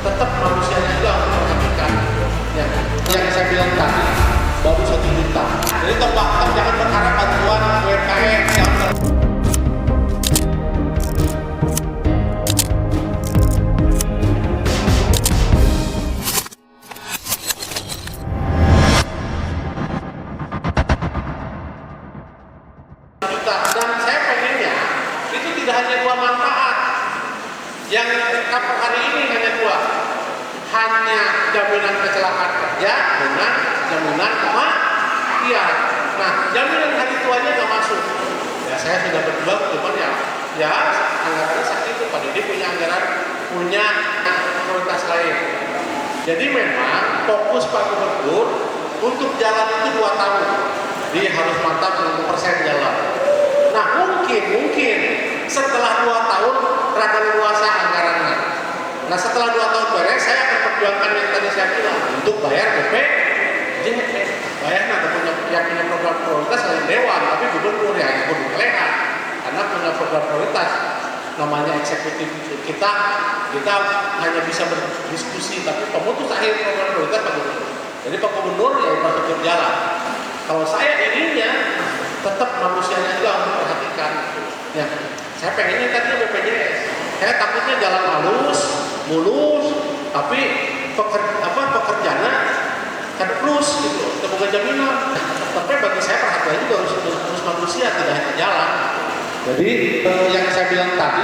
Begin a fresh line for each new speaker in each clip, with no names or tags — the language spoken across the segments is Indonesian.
tetap manusianya juga harus diperhatikan. Ya, yang saya bilang tadi baru 1 juta. Jadi tombak jangan berharap bantuan UMKM, jangan juta. Dan saya pengennya itu tidak hanya 2 manfaat. Yang cover hari ini hanya 2. Hanya jaminan kecelakaan kerja dengan jaminan kematian. Nah, jaminan hari tuanya nggak masuk. Ya saya sudah berjuang, cuman ya anggarannya saat itu Pak Didi punya anggaran, punya prioritas lain. Jadi memang fokus Pak Gubernur untuk jalan itu 2 tahun. Dia harus mantap 60% jalan. Nah mungkin setelah 2 tahun rada luasa anggarannya. Nah setelah 2 tahun beres, saya akan perjuangkan yang tadi saya bilang untuk bayar BPJS. Bayar yang punya program prioritas selain Dewan, tapi Gubernur ya Gubernur Leha, karena punya program prioritas. Namanya eksekutif kita hanya bisa berdiskusi, tapi pemutus akhir program prioritas Pak Gubernur. Jadi Pak Gubernur ya infrastruktur jalan. Kalau saya ininya tetap manusianya juga harus diperhatikan. Ya, saya pengennya tadi BPJS. Saya takutnya jalan mulus, tapi pekerjanya ada plus gitu, terbuka jaminan. Tapi bagi saya perhatian juga harus manusia, tidak hanya jalan. Jadi yang saya bilang tadi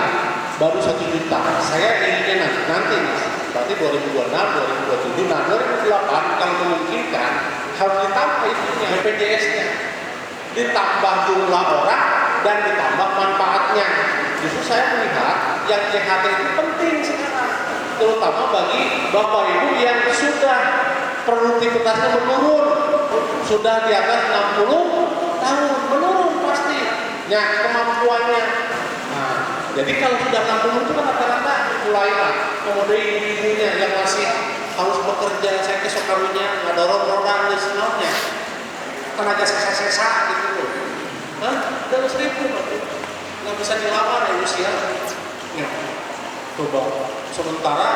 baru 1 juta. Saya inginnya nanti berarti 2026, 2027, nah 2008 kalau memungkinkan harus ditambah itunya BPJS-nya, ditambah jumlah orang dan ditambah manfaatnya. Justru saya melihat yang CHT itu penting sekarang, terutama bagi Bapak Ibu yang sudah produktivitasnya menurun, sudah di atas 60 tahun, menurun pasti ya kemampuannya. Nah, jadi kalau sudah 60 itu kan rata-rata mulai kemudian ibunya yang masih harus bekerja, saya kesokarunya nggak dorong-dorong di senangnya, tenaga sesa-sesa gitu loh. Udah 1.000 nggak bisa dilawan ya usia. Ya, coba. Sementara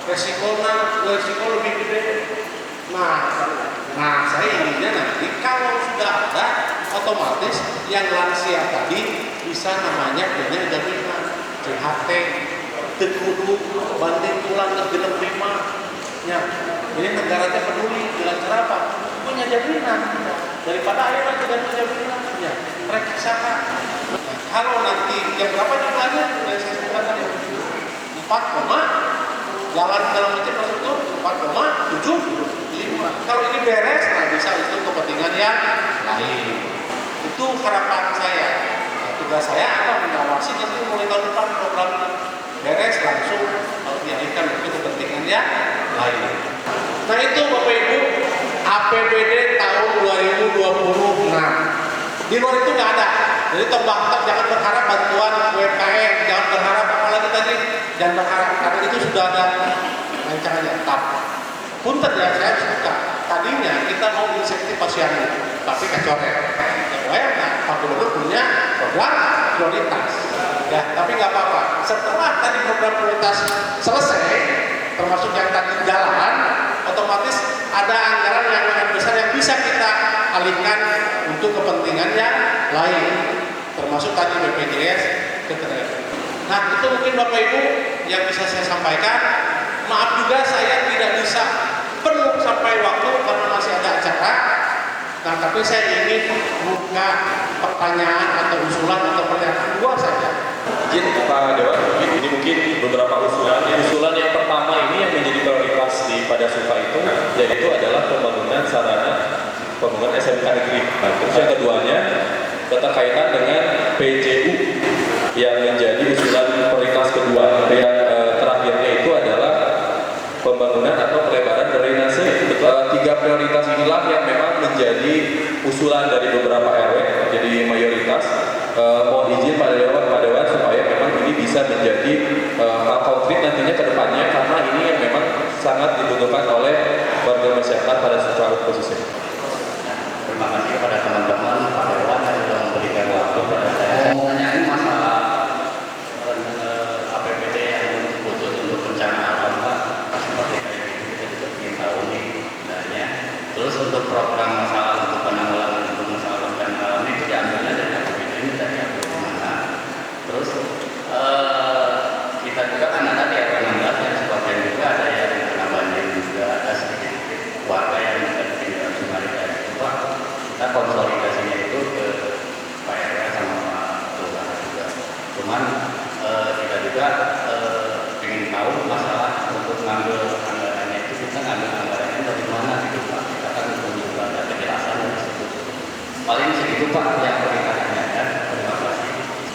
resiko lebih gede. Nah, saya inginnya nanti kalau sudah ada, otomatis yang lansia tadi bisa namanya punya jaminan CHT, tekudu, banding tulang ke 5. Ya, jadi negaranya peduli dengan cara apa? Punya jaminan. Daripada akhirnya tidak punya jaminan, ya, rekisakan. Nah, kalau nanti yang berapa jumlahnya? Yang saya sebutkan tadi 4, jalan dalam infrastruktur 4,75. Kalau ini beres, nah bisa untuk kepentingan yang lain. Itu harapan saya. Nah, tugas saya akan mengawasi nanti mulai tahun depan program beres langsung harus dialihkan untuk kepentingan yang lain. Nah itu Bapak Ibu APBD tahun 2026. Di luar itu nggak ada. Jadi jangan berharap bantuan UMKM, jangan berharap apalagi tadi, jangan berharap karena itu sudah ada rancangannya. Punten ya saya suka. Tadinya kita mau insentif posyandu, tapi kecoret. Nah, Pak Gubernur punya program prioritas. Ya, tapi nggak apa-apa. Setelah tadi program prioritas selesai, termasuk yang tadi jalan, otomatis ada anggaran yang sangat besar yang bisa kita alihkan untuk kepentingan yang lain, termasuk tadi BPJS ketenagakerjaan. Nah itu mungkin Bapak Ibu yang bisa saya sampaikan. Maaf juga saya tidak bisa penuh sampai waktu karena masih ada acara. Nah tapi saya ingin buka pertanyaan atau usulan atau pernyataan dua saja.
Izin Pak Dewan, ini mungkin beberapa usulan. Usulan yang pertama ini yang menjadi prioritas pada SUKA itu, yaitu adalah pembangunan SMK negeri. Nah, terus yang keduanya berkaitan dengan PJU yang menjadi usulan prioritas kedua. Yang terakhirnya itu adalah pembangunan atau pelebaran drainase. 3 prioritas inilah yang memang menjadi usulan dari beberapa RW, jadi mayoritas. Mohon izin Pak Dewan supaya memang ini bisa menjadi hal konkret nantinya ke depannya, karena ini yang memang sangat dibutuhkan oleh warga masyarakat pada secara khusus.
Terima kasih kepada teman-teman Pak Dewan yang sudah memberikan waktu kepada saya. Mau menanyakan masalah APBD yang khusus untuk bencana alam Pak.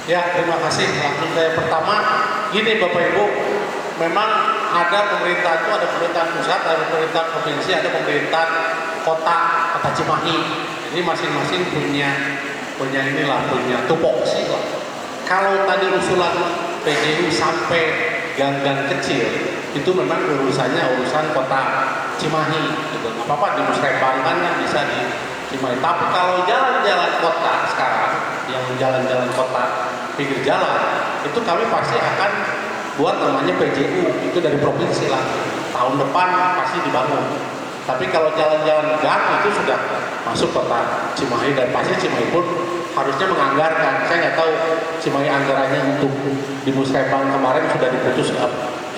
Ya, terima kasih. Langsung saya pertama, gini Bapak Ibu, memang ada pemerintah itu, ada pemerintahan pusat, ada pemerintah provinsi, ada pemerintah kota Cimahi. Jadi masing-masing punya inilah, punya tupoksi lah. Kalau tadi usulan PJU sampai gang-gang kecil, itu memang urusan kota Cimahi. Gitu. Nggak apa-apa di Musrembang kan bisa di Cimahi. Tapi kalau jalan-jalan kota sekarang, yang jalan-jalan kota pinggir jalan, itu kami pasti akan buat namanya PJU, itu dari provinsi lah. Tahun depan pasti dibangun. Tapi kalau jalan-jalan gang itu sudah masuk kota Cimahi, dan pasti Cimahi pun harusnya menganggarkan. Saya nggak tahu Cimahi anggarannya untuk di Musrembang kemarin sudah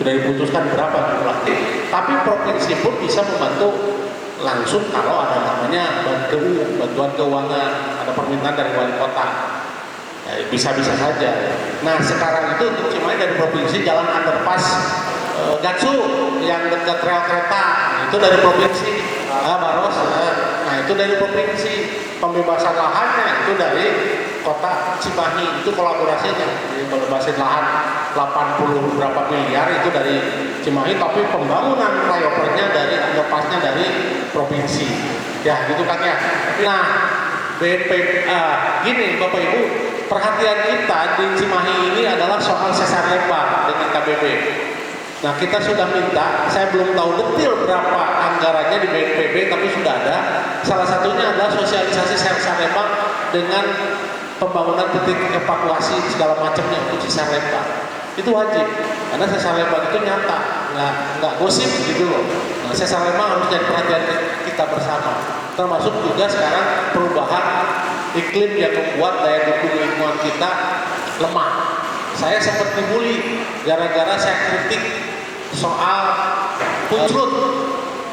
diputuskan berapa jumlahnya. Tapi provinsi pun bisa membantu langsung kalau ada namanya bantuan keuangan, ada permintaan dari wali kota. Ya, bisa-bisa saja. Nah sekarang itu untuk Cimahi dari provinsi jalan underpass Gatsu yang dekat rel kereta itu dari provinsi, Baros, nah itu dari provinsi. Pembebasan lahannya itu dari kota Cimahi, itu kolaborasinya. Jadi pembebasan lahan 80 berapa miliar itu dari Cimahi, tapi pembangunan flyovernya dari underpassnya dari provinsi. Ya gitu kan ya. Nah gini Bapak Ibu, perhatian kita di Cimahi ini adalah soal sesar lembang dengan KBB. Nah kita sudah minta, saya belum tahu detail berapa anggarannya di BNPB, tapi sudah ada. Salah satunya adalah sosialisasi sesar lembang dengan pembangunan titik evakuasi segala macamnya untuk sesar lembang. Itu wajib, karena sesar lembang itu nyata, nggak gosip gitu loh. Nah, sesar lembang harus jadi perhatian kita bersama. Termasuk juga sekarang perubahan iklim yang membuat daya dukung lingkungan kita lemah. Saya sempat dibully gara-gara saya kritik soal punclut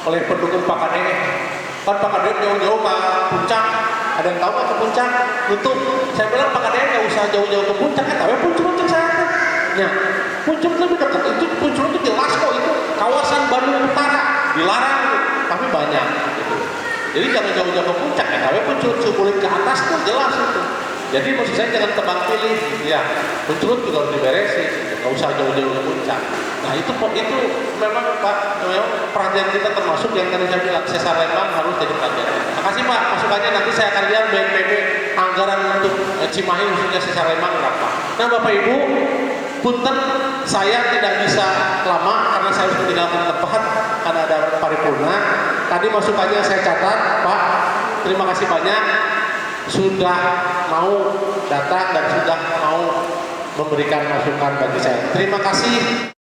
oleh pendukung Pak Kade. Kan Pak Kade jauh-jauh ke puncak, ada yang tahu nggak ke puncak? Tutup. Saya bilang Pak Kade nggak usah jauh-jauh ke puncak, tapi punclut yang saya ya, punclut lebih dekat. Itu punclut itu jelas kok, itu kawasan Bandung Utara dilarang, tapi banyak. Gitu. Jadi jangan jauh-jauh ke puncak, tapi punclut sukulit ke atas tuh jelas itu. Jadi maksud saya jangan tebang pilih, ya punclut juga harus diberesin, nggak usah jauh-jauh ke puncak. Nah itu memang Pak, memang perhatian kita termasuk yang tadi saya bilang sesar lembang harus jadi perhatian. Makasih Pak, masukannya nanti saya akan lihat BNPB anggaran untuk Cimahi khususnya sesar lembang berapa. Nah Bapak Ibu, punten saya tidak bisa lama karena saya harus meninggalkan tempat karena ada paripurna. Tadi masukannya saya catat Pak, terima kasih banyak sudah mau datang dan sudah mau memberikan masukan bagi saya. Terima kasih.